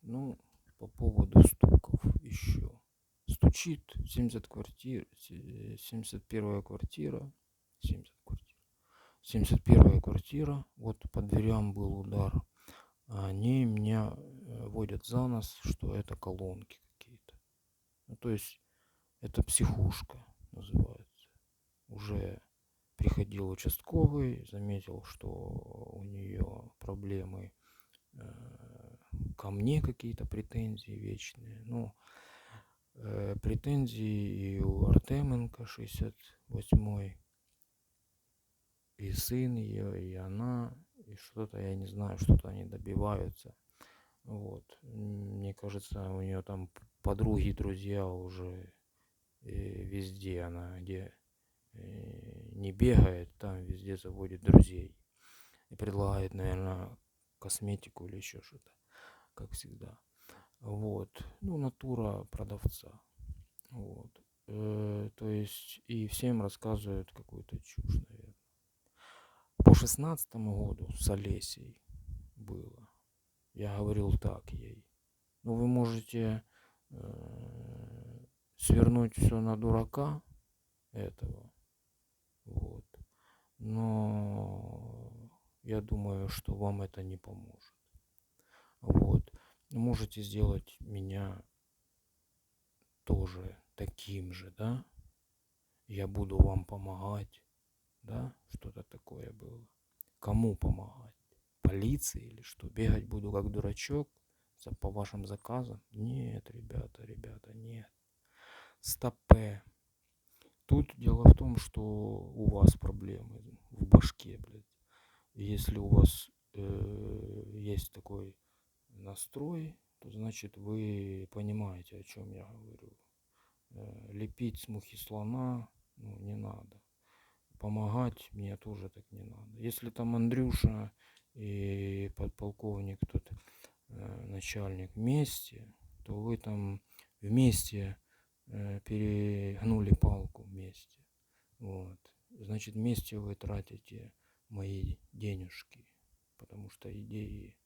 Ну, по поводу стуков еще. Стучит 70 квартир, 71 квартира, 70 квартир. 71 квартира, вот по дверям был удар. А они меня водят за нос, что это колонки какие-то. Ну, то есть это психушка называется. Уже приходил участковый, заметил, что у нее проблемы, ко мне какие-то претензии вечные. Ну, претензии и у Артеменко 68-й, и сын ее, и она, и что-то, я не знаю, что-то они добиваются. Вот. Мне кажется, у нее там подруги, друзья уже везде, она где не бегает, там везде заводит друзей. И предлагает, наверное, косметику или еще что-то, как всегда. Вот. Ну, натура продавца. Вот. То есть и всем рассказывают какую-то чушь, наверное. По 16-му году с Олесей было. Я говорил так ей. Ну, вы можете свернуть все на дурака этого. Вот. Но я думаю, что вам это не поможет. Вот. Можете сделать меня тоже таким же, да? Я буду вам помогать, да? Что-то такое было. Кому помогать? Полиции или что? Бегать буду как дурачок по вашим заказам? Нет, ребята, нет. Стопе. Тут дело в том, что у вас проблемы в башке, блядь. Если у вас есть такой настрой, то значит вы понимаете, о чем я говорю. Лепить с мухи слона, ну, не надо. Помогать мне тоже так не надо. Если там Андрюша и подполковник тут начальник вместе, то вы там вместе перегнули палку вместе. Вот. Значит, вместе вы тратите мои денежки, потому что идеи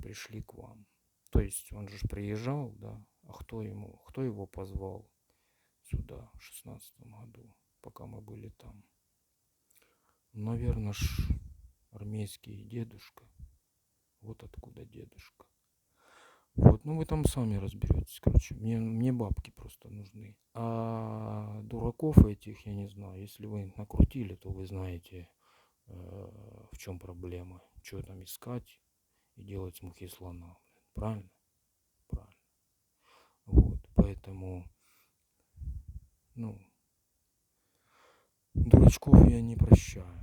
пришли к вам. То есть он же приезжал, да, а кто его позвал сюда в 16-м году, пока мы были там? Наверное, армейский дедушка. Вот откуда дедушка. Вот, ну вы там сами разберетесь, короче. Мне бабки просто нужны. А дураков этих, я не знаю, если вы накрутили, то вы знаете, в чем проблема. Что там искать и делать с мухи слона. Правильно? Правильно. Вот, поэтому, ну, дурачков я не прощаю.